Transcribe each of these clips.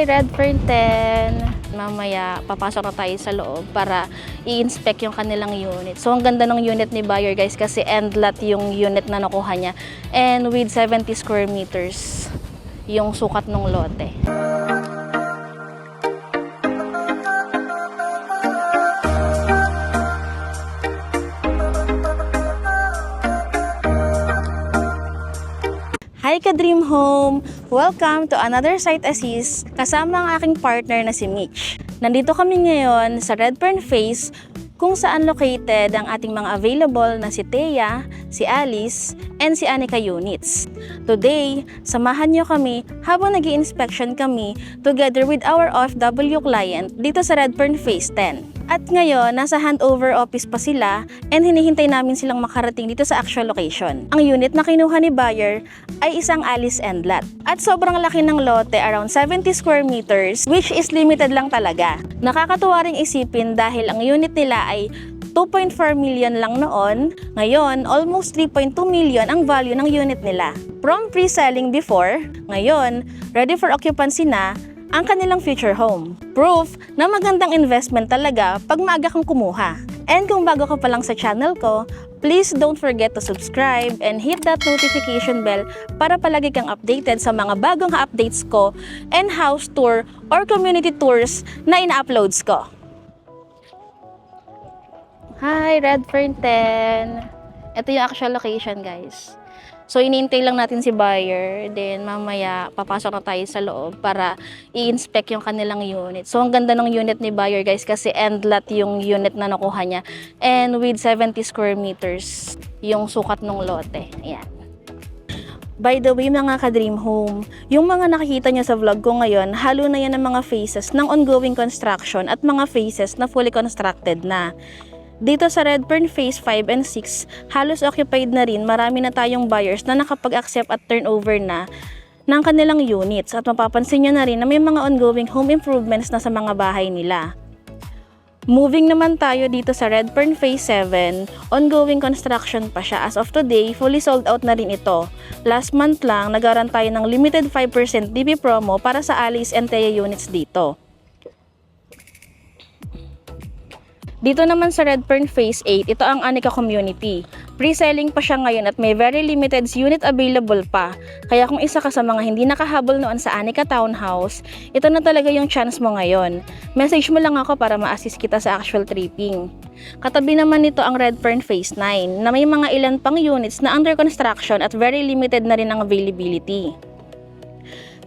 Hi, Redfern 10! Mamaya, papasok na tayo sa loob para i-inspect yung kanilang unit. So, ang ganda ng unit ni buyer guys kasi end lot yung unit na nakuha niya. And with 70 square meters yung sukat ng lote. Hi ka-Dream Home! Welcome to another site assist kasama ang aking partner na si Mitch. Nandito kami ngayon sa Redfern Phase kung saan located ang ating mga available na si Thea, si Alice, and si Anika units. Today, samahan nyo kami habang nag-i-inspection kami together with our OFW client dito sa Redfern Phase 10. At ngayon, nasa handover office pa sila and hinihintay namin silang makarating dito sa actual location. Ang unit na kinuha ni buyer ay isang Alice end lot. At sobrang laki ng lote, around 70 square meters, which is limited lang talaga. Nakakatuwa ring isipin dahil ang unit nila ay 2.4 million lang noon. Ngayon, almost 3.2 million ang value ng unit nila. From pre-selling before, ngayon, ready for occupancy na ang kanilang future home. Proof na magandang investment talaga pag maaga kang kumuha. And kung bago ka pa lang sa channel ko, please don't forget to subscribe and hit that notification bell para palagi kang updated sa mga bagong updates ko and house tour or community tours na ina-uploads ko. Hi, Redfern 10! Ito yung actual location, guys. So, iniintay lang natin si buyer. Then, mamaya, papasok na tayo sa loob para i-inspect yung kanilang unit. So, ang ganda ng unit ni buyer, guys, kasi end lot yung unit na nakuha niya. And with 70 square meters yung sukat ng lote. Ayan. By the way, mga ka-Dream Home, yung mga nakikita nyo sa vlog ko ngayon, halo na yan ng mga phases ng ongoing construction at mga phases na fully constructed na. Dito sa Redfern Phase 5 and 6, halos occupied na rin, marami na tayong buyers na nakapag-accept at turnover na ng kanilang units. At mapapansin nyo na rin na may mga ongoing home improvements na sa mga bahay nila. Moving naman tayo dito sa Redfern Phase 7, ongoing construction pa siya. As of today, fully sold out na rin ito. Last month lang, nagaran tayo ng limited 5% DB promo para sa Alice and Thea units dito. Dito naman sa Redfern Phase 8, ito ang Anika community. Pre-selling pa siya ngayon at may very limited unit available pa. Kaya kung isa ka sa mga hindi nakahabol noon sa Anika Townhouse, ito na talaga yung chance mo ngayon. Message mo lang ako para ma-assist kita sa actual tripping. Katabi naman nito ang Redfern Phase 9 na may mga ilan pang units na under construction at very limited na rin ang availability.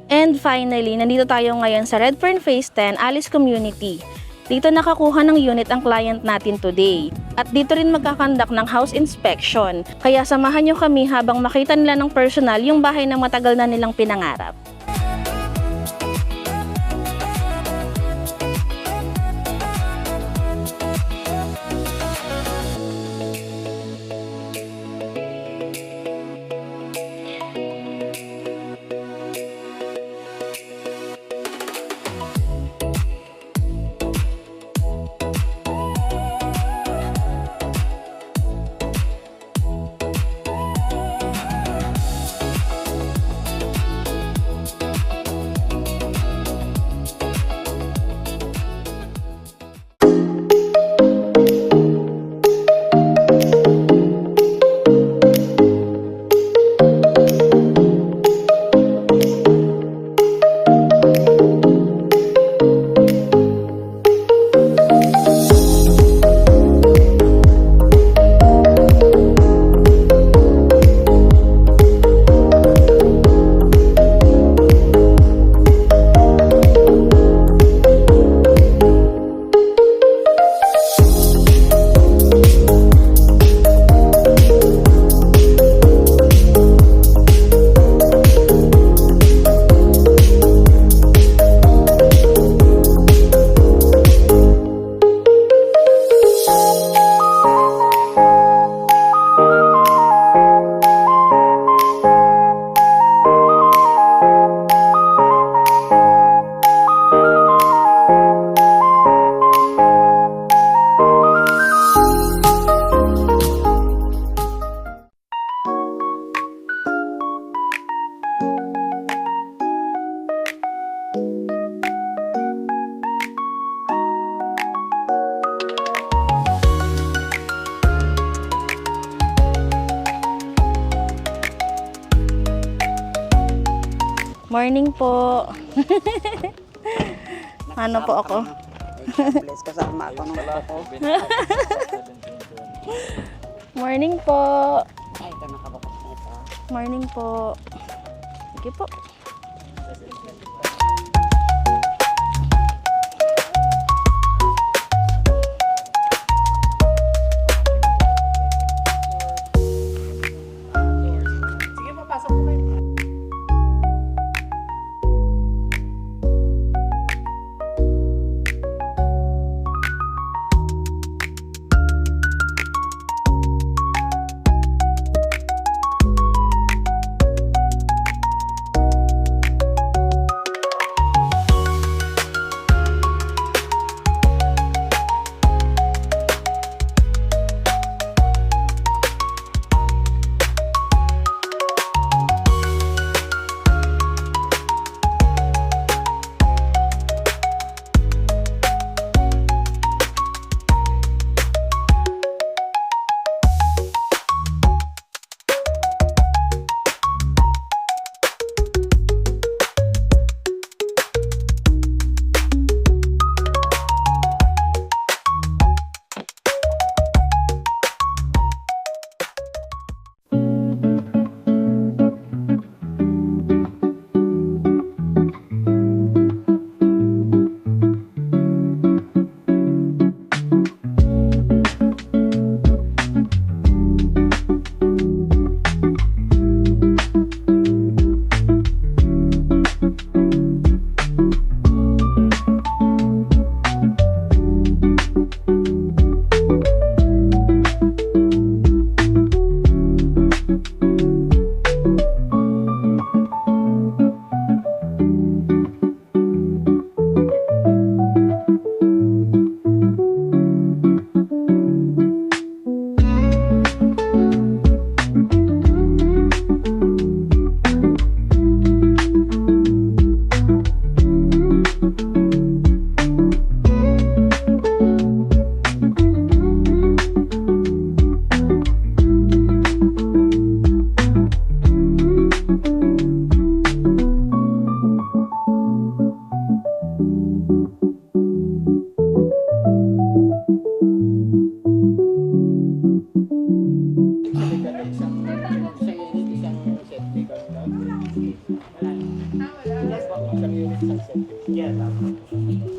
And finally, nandito tayo ngayon sa Redfern Phase 10 Alice Community. Dito nakakuha ng unit ang client natin today. At dito rin magkakandak ng house inspection. Kaya samahan nyo kami habang makita nila ng personal yung bahay na matagal na nilang pinangarap. Morning po. Ano po ako? Bless kasama ako nung ako. Morning po. Ay, ito nakabukas na ito. Morning po. Sige po. Sige, papasok po kayo.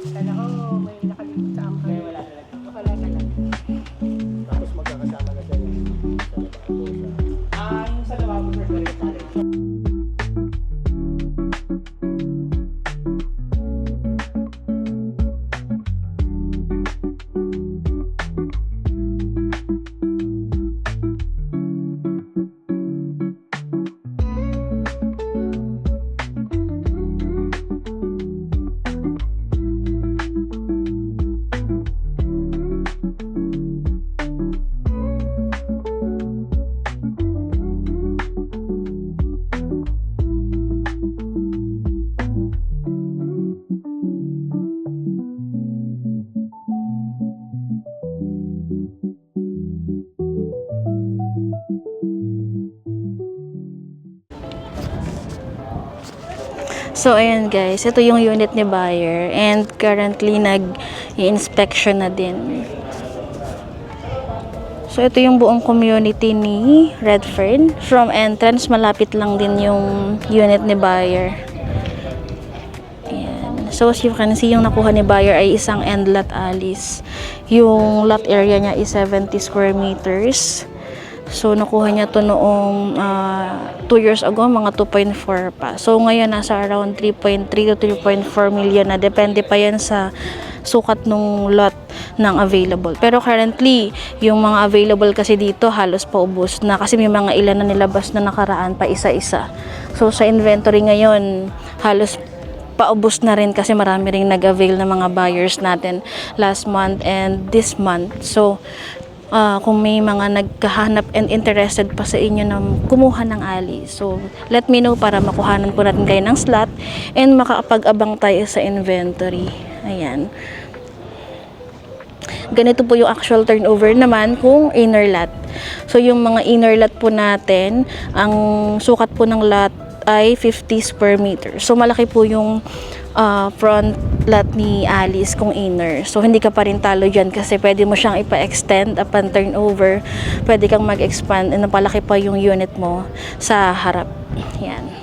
Kala ko may nakalimut sa angka. Wala talaga. Wala talaga. Tapos magkakasama na siya yung sa lababo sa... Yung sa lababo sir, direct natin. So, ayan guys, ito yung unit ni buyer and currently nag-i-inspection na din. So, ito yung buong community ni Redfern. From entrance, malapit lang din yung unit ni buyer. Ayan. So, as you can see, yung nakuha ni buyer ay isang end lot alis. Yung lot area niya is 70 square meters. So, nakuha niya to noong 2 years ago, mga 2.4 pa. So, ngayon, nasa around 3.3 to 3.4 million na. Depende pa yan sa sukat nung lot ng available. Pero currently, yung mga available kasi dito, halos paubos na. Kasi may mga ilan na nilabas na nakaraan pa isa-isa. So, sa inventory ngayon, halos paubos na rin kasi marami ring nag-avail na mga buyers natin last month and this month. So, kung may mga nagkahanap and interested pa sa inyo na kumuha ng ali. So, let me know para makuhanan po natin kayo ng slot and makapag-abang tayo sa inventory. Ayan. Ganito po yung actual turnover naman kung inner lot. So, yung mga inner lot po natin, ang sukat po ng lot ay 50 square meter. So malaki po yung front lot ni Alice kung inner. So hindi ka pa rin talo dyan kasi pwede mo siyang ipa-extend upon turnover. Pwede kang mag-expand and napalaki pa yung unit mo sa harap. Yan.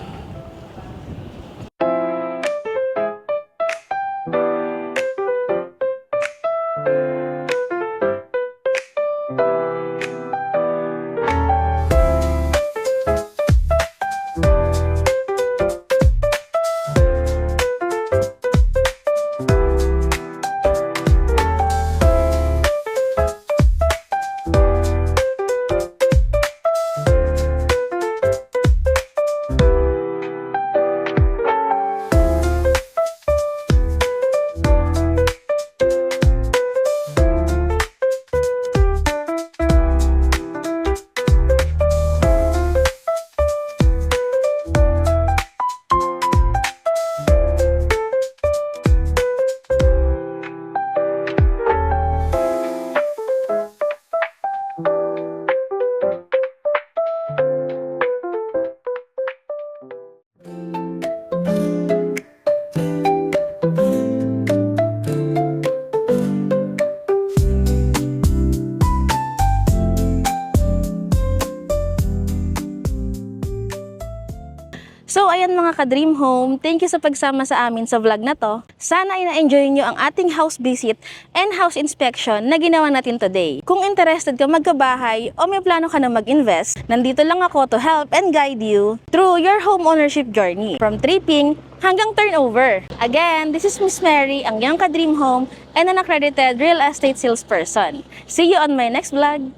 So, ayan mga ka-Dream Home, thank you sa pagsama sa amin sa vlog na to. Sana ay na-enjoy nyo ang ating house visit and house inspection na ginawa natin today. Kung interested ka magkabahay o may plano ka na mag-invest, nandito lang ako to help and guide you through your home ownership journey from tripping hanggang turnover. Again, this is Miss Mary, ang iyong ka-Dream Home and an accredited real estate salesperson. See you on my next vlog!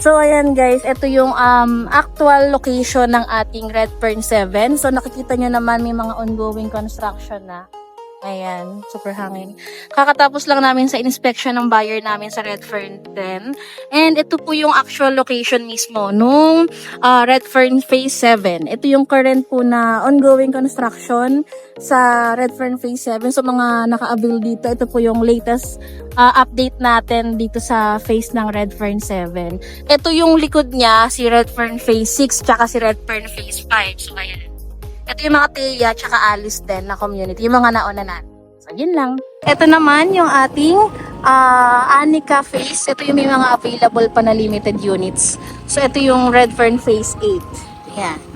So, ayan guys, ito yung actual location ng ating Redfern 7. So, nakikita nyo naman may mga ongoing construction na. Ayan, super hangin. Kakatapos lang namin sa inspection ng buyer namin sa Redfern 10. And ito po yung actual location mismo nung Redfern Phase 7. Ito yung current po na ongoing construction sa Redfern Phase 7. So mga naka-avail dito, ito po yung latest update natin dito sa phase ng Redfern 7. Ito yung likod niya, si Redfern Phase 6 tsaka si Redfern Phase 5. So ayan. Ito yung mga Thea tsaka Alice din na community, yung mga nauna natin. So, yun lang. Ito naman yung ating Anika phase. Ito yung may mga available pa na limited units. So, ito yung Redfern Phase 8. Yan.